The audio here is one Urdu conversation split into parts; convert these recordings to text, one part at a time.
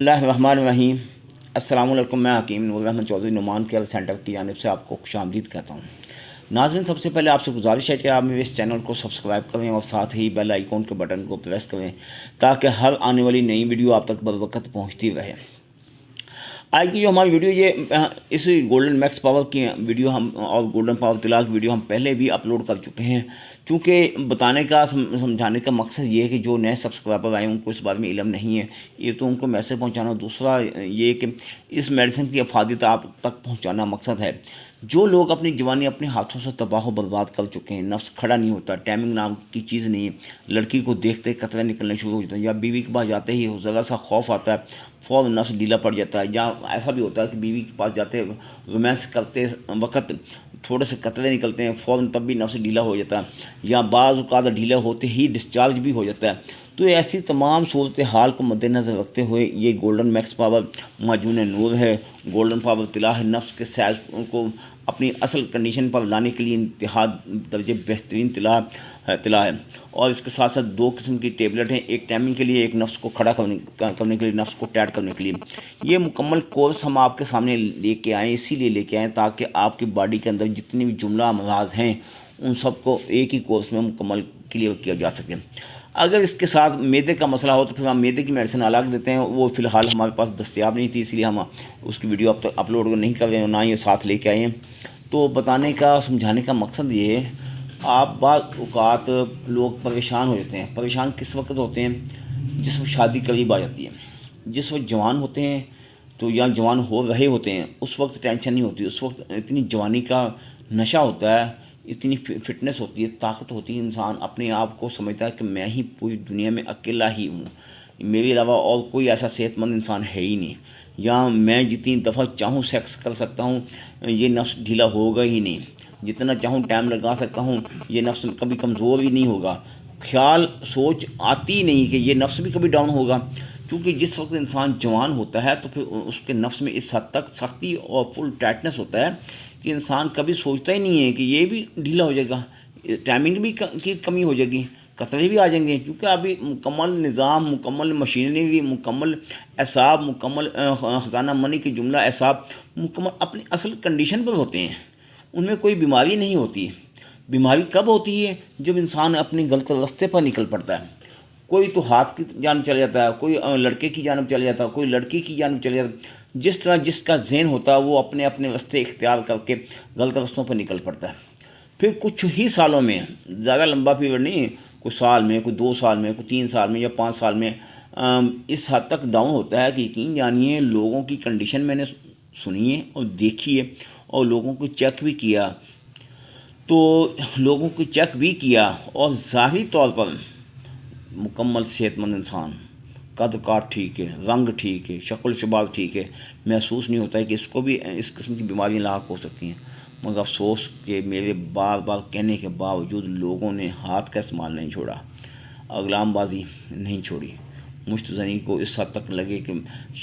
اللہ الرحمن الرحیم۔ السلام علیکم، میں حکیم نور احمد چودھری نعمان کیئر سینٹر کی جانب سے آپ کو خوش آمدید کہتا ہوں۔ ناظرین، سب سے پہلے آپ سے گزارش ہے کہ آپ میرے اس چینل کو سبسکرائب کریں اور ساتھ ہی بیل آئیکن کے بٹن کو پریس کریں تاکہ ہر آنے والی نئی ویڈیو آپ تک بروقت پہنچتی رہے۔ آج کی جو ہماری ویڈیو یہ اس گولڈن میکس پاور کی ویڈیو ہم اور گولڈن پاور طلاء کی ویڈیو ہم پہلے بھی اپلوڈ کر چکے ہیں، چونکہ بتانے کا سمجھانے کا مقصد یہ ہے کہ جو نئے سبسکرائبر آئے ہیں ان کو اس بارے میں علم نہیں ہے، یہ تو ان کو میسج پہنچانا، دوسرا یہ کہ اس میڈیسن کی افادیت آپ تک پہنچانا مقصد ہے۔ جو لوگ اپنی جوانی اپنے ہاتھوں سے تباہ و برباد کر چکے ہیں، نفس کھڑا نہیں ہوتا، ٹائمنگ نام کی چیز نہیں ہے، لڑکی کو دیکھتے قطرے نکلنے شروع ہو جاتے ہیں، یا بیوی کے پاس جاتے ہی ذرا سا خوف آتا ہے فوراً نفس ڈھیلا پڑ جاتا ہے، یا ایسا بھی ہوتا ہے کہ بیوی کے پاس جاتے رومانس کرتے وقت تھوڑے سے قطرے نکلتے ہیں فوراً تب بھی نفس ڈھیلا ہو جاتا ہے، یا بعض اوقات ڈھیلا ہوتے ہی ڈسچارج بھی ہو جاتا ہے۔ تو ایسی تمام صورتحال کو مد نظر رکھتے ہوئے یہ گولڈن میکس پاور معجون نور ہے، گولڈن پاور طلاء ہے، نفس کے سائز کو اپنی اصل کنڈیشن پر لانے کے لیے انتہا درجے بہترین طلاء ہے۔ اور اس کے ساتھ ساتھ دو قسم کی ٹیبلٹ ہیں، ایک ٹائمنگ کے لیے، ایک نفس کو کھڑا کرنے کے لیے، نفس کو ٹائٹ کرنے کے لیے۔ یہ مکمل کورس ہم آپ کے سامنے لے کے آئیں، اسی لیے لے کے آئیں تاکہ آپ کی باڈی کے اندر جتنی بھی جملہ امراض ہیں ان سب کو ایک ہی کورس میں مکمل کلیئر کیا جا سکے۔ اگر اس کے ساتھ معدے کا مسئلہ ہو تو پھر ہم معدے کی میڈیسن الگ دیتے ہیں، وہ فی الحال ہمارے پاس دستیاب نہیں تھی، اس لیے ہم اس کی ویڈیو اب تک اپلوڈ نہیں کر رہے ہیں، نہ ہی ساتھ لے کے آئے ہیں۔ تو بتانے کا سمجھانے کا مقصد یہ ہے، آپ بعض اوقات لوگ پریشان ہو جاتے ہیں۔ پریشان کس وقت ہوتے ہیں؟ جس وقت شادی قریب آ جاتی ہے، جس وقت جوان ہوتے ہیں تو یا جوان ہو رہے ہوتے ہیں اس وقت ٹینشن نہیں ہوتی، اس وقت اتنی جوانی کا نشہ ہوتا ہے، اتنی فٹنس ہوتی ہے، طاقت ہوتی ہے، انسان اپنے آپ کو سمجھتا ہے کہ میں ہی پوری دنیا میں اکیلا ہی ہوں، میرے علاوہ اور کوئی ایسا صحت مند انسان ہے ہی نہیں، یا میں جتنی دفعہ چاہوں سیکس کر سکتا ہوں، یہ نفس ڈھیلا ہوگا ہی نہیں، جتنا چاہوں ٹائم لگا سکتا ہوں، یہ نفس کبھی کمزور ہی نہیں ہوگا۔ خیال سوچ آتی ہی نہیں کہ یہ نفس بھی کبھی ڈاؤن ہوگا، کیونکہ جس وقت انسان جوان ہوتا ہے تو پھر اس کے نفس میں اس حد تک سختی اور فل ٹائٹنس ہوتا ہے کہ انسان کبھی سوچتا ہی نہیں ہے کہ یہ بھی ڈھیلا ہو جائے گا، ٹائمنگ بھی کی کمی ہو جائے گی، قطرے بھی آ جائیں گے، کیونکہ ابھی مکمل نظام، مکمل مشینری، مکمل اعصاب، مکمل خزانہ منی کے جملہ اعصاب مکمل اپنی اصل کنڈیشن پر ہوتے ہیں، ان میں کوئی بیماری نہیں ہوتی۔ بیماری کب ہوتی ہے؟ جب انسان اپنے غلط راستے پر نکل پڑتا ہے۔ کوئی تو ہاتھ کی جانب چلا جاتا ہے، کوئی لڑکے کی جانب چلا جاتا ہے، کوئی لڑکی کی جانب چلا جاتا ہے، جس طرح جس کا ذہن ہوتا ہے وہ اپنے اپنے راستے اختیار کر کے غلط راستوں پر نکل پڑتا ہے۔ پھر کچھ ہی سالوں میں، زیادہ لمبا پیریڈ نہیں، کوئی سال میں، کوئی 2 سال میں، کوئی 3 سال میں یا 5 سال میں اس حد تک ڈاؤن ہوتا ہے کہ یقین جانیے لوگوں کی کنڈیشن میں نے سنی ہے اور دیکھی ہے، اور لوگوں کو چیک بھی کیا، تو لوگوں کو چیک بھی کیا اور ظاہری طور پر مکمل صحت مند انسان، قد کاٹ ٹھیک ہے، رنگ ٹھیک ہے، شکل و شبال ٹھیک ہے، محسوس نہیں ہوتا ہے کہ اس کو بھی اس قسم کی بیماریاں لاحق ہو سکتی ہیں، مگر افسوس کہ میرے بار بار کہنے کے باوجود لوگوں نے ہاتھ کا استعمال نہیں چھوڑا، اقلام بازی نہیں چھوڑی، مشت زنی کو اس حد تک لگے کہ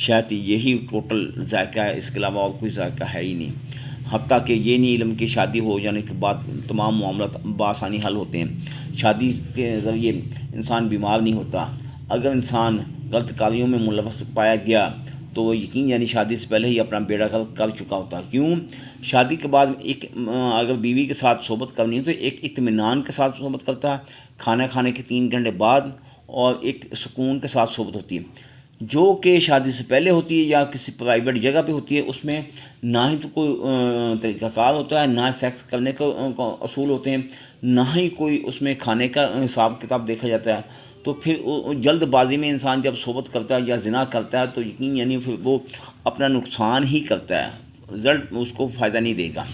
شاید یہی ٹوٹل ذائقہ ہے، اس کے علاوہ اور کوئی ذائقہ ہے ہی نہیں، حتیٰ کہ یہ نہیں علم کی شادی ہو جانے کے بعد تمام معاملات بآسانی حل ہوتے ہیں، شادی کے ذریعے انسان بیمار نہیں ہوتا۔ اگر انسان غلط کاریوں میں ملوث پایا گیا تو وہ یقین یعنی شادی سے پہلے ہی اپنا بیڑا کر چکا ہوتا ہے۔ کیوں؟ شادی کے بعد ایک اگر بیوی کے ساتھ صحبت کرنی ہے تو ایک اطمینان کے ساتھ صحبت کرتا ہے، کھانا کھانے کے 3 گھنٹے بعد، اور ایک سکون کے ساتھ صحبت ہوتی ہے، جو کہ شادی سے پہلے ہوتی ہے یا کسی پرائیویٹ جگہ پہ ہوتی ہے۔ اس میں نہ ہی تو کوئی طریقہ کار ہوتا ہے، نہ سیکس کرنے کے اصول ہوتے ہیں، نہ ہی کوئی اس میں کھانے کا حساب کتاب دیکھا جاتا ہے۔ تو پھر جلد بازی میں انسان جب صحبت کرتا ہے یا زنا کرتا ہے تو یقین یعنی پھر وہ اپنا نقصان ہی کرتا ہے، رزلٹ اس کو فائدہ نہیں دے گا۔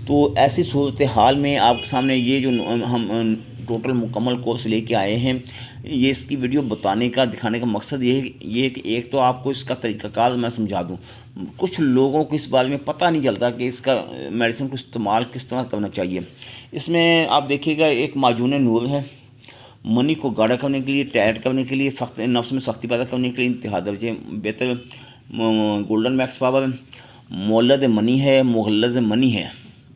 تو ایسی صورتحال میں آپ کے سامنے یہ جو ہم ٹوٹل مکمل کورس لے کے آئے ہیں، یہ اس کی ویڈیو بتانے کا، دکھانے کا مقصد یہ کہ ایک تو آپ کو اس کا طریقہ کار میں سمجھا دوں، کچھ لوگوں کو اس بارے میں پتہ نہیں چلتا کہ اس کا میڈیسن کو استعمال کس طرح کرنا چاہیے۔ اس میں آپ دیکھیے گا ایک معجون نور ہے، منی کو گاڑھا کرنے کے لیے، ٹائٹ کرنے کے لیے، سخت نفس میں سختی پیدا کرنے کے لیے انتہا درجے بہتر گولڈن میکس پاور، مولد منی ہے، مغلظ منی ہے،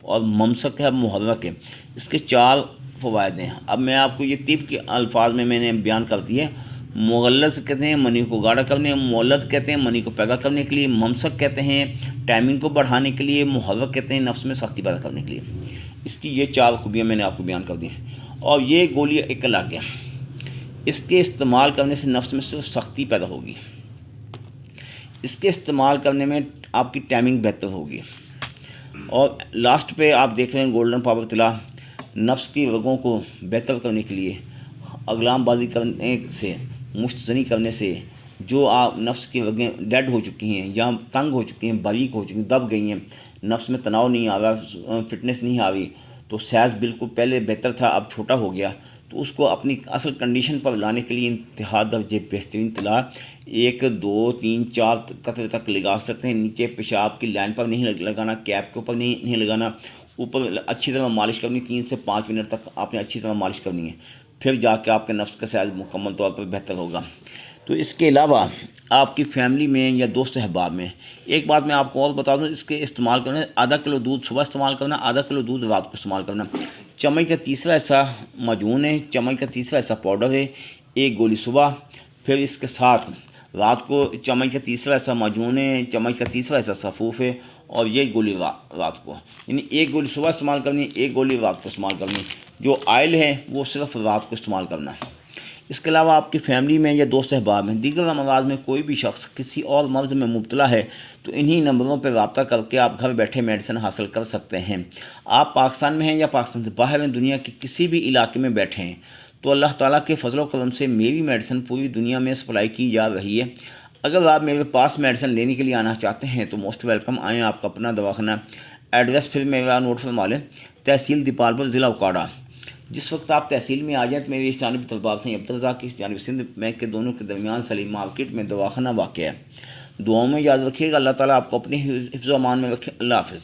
اور ممسک ہے، محرک ہے۔ اس کے 4 فوائد ہیں۔ اب میں آپ کو یہ طب کے الفاظ میں نے بیان کر دیے، مغلظ کہتے ہیں منی کو گاڑھا کرنے، مولد کہتے ہیں منی کو پیدا کرنے کے لیے، ممسک کہتے ہیں ٹائمنگ کو بڑھانے کے لیے، محرک کہتے ہیں نفس میں سختی پیدا کرنے کے لیے۔ اس کی یہ 4 خوبیاں میں نے آپ کو بیان کر دی ہیں۔ اور یہ گولی ایک الگ ہے، اس کے استعمال کرنے سے نفس میں صرف سختی پیدا ہوگی، اس کے استعمال کرنے میں آپ کی ٹائمنگ بہتر ہوگی۔ اور لاسٹ پہ آپ دیکھ رہے ہیں گولڈن پاور طلا، نفس کی رگوں کو بہتر کرنے کے لیے، اگلام بازی کرنے سے، مشت زنی کرنے سے جو آپ نفس کی رگیں ڈیڈ ہو چکی ہیں یا تنگ ہو چکی ہیں، باریک ہو چکی ہیں، دب گئی ہیں، نفس میں تناؤ نہیں آ رہا، فٹنس نہیں آ رہی، تو سائز بالکل پہلے بہتر تھا اب چھوٹا ہو گیا، تو اس کو اپنی اصل کنڈیشن پر لانے کے لیے انتہا درجے بہترین طلا 1 2 3 4 قطرے تک لگا سکتے ہیں۔ نیچے پیشاب کی لائن پر نہیں لگانا، کیپ کے اوپر نہیں لگانا، اوپر اچھی طرح مالش کرنی، 3 سے 5 منٹ تک آپ نے اچھی طرح مالش کرنی ہے، پھر جا کے آپ کے نفس کا سائز مکمل طور پر بہتر ہوگا۔ تو اس کے علاوہ آپ کی فیملی میں یا دوست احباب میں ایک بات میں آپ کو اور بتا دوں، اس کے استعمال کرنا ½ کلو دودھ صبح استعمال کرنا، ½ کلو دودھ رات کو استعمال کرنا، چمچ کا تیسرا حصہ معجون ہے، چمچ کا تیسرا حصہ پاؤڈر ہے، 1 گولی صبح، پھر اس کے ساتھ رات کو چمچ کا تیسرا حصہ معجون ہے، چمچ کا تیسرا حصہ سفوف ہے، اور یہ گولی رات کو، یعنی 1 گولی صبح استعمال کرنی، 1 گولی رات کو استعمال کرنی۔ جو آئل ہے وہ صرف رات کو استعمال کرنا ہے۔ اس کے علاوہ آپ کی فیملی میں یا دوست احباب میں دیگر امراض میں کوئی بھی شخص کسی اور مرض میں مبتلا ہے تو انہی نمبروں پہ رابطہ کر کے آپ گھر بیٹھے میڈیسن حاصل کر سکتے ہیں۔ آپ پاکستان میں ہیں یا پاکستان سے باہر ہیں، دنیا کے کسی بھی علاقے میں بیٹھے ہیں تو اللہ تعالیٰ کے فضل و کرم سے میری میڈیسن پوری دنیا میں سپلائی کی جا رہی ہے۔ اگر آپ میرے پاس میڈیسن لینے کے لیے آنا چاہتے ہیں تو موسٹ ویلکم آئیں۔ آپ کا اپنا دواخانہ، ایڈریس پھر میرا نوٹ فرما لیں، تحصیل دیپال پور، ضلع اوکاڑہ۔ جس وقت آپ تحصیل میں آ جائیں تو میری اس جانب تلبار سے عبدالرزاق کی، اس جانب سندھ بینک کے دونوں کے درمیان سلیم مارکیٹ میں دواخانہ واقع ہے۔ دعاؤں میں یاد رکھیے گا، اللہ تعالیٰ آپ کو اپنی حفظ و امان میں رکھے۔ اللہ حافظ۔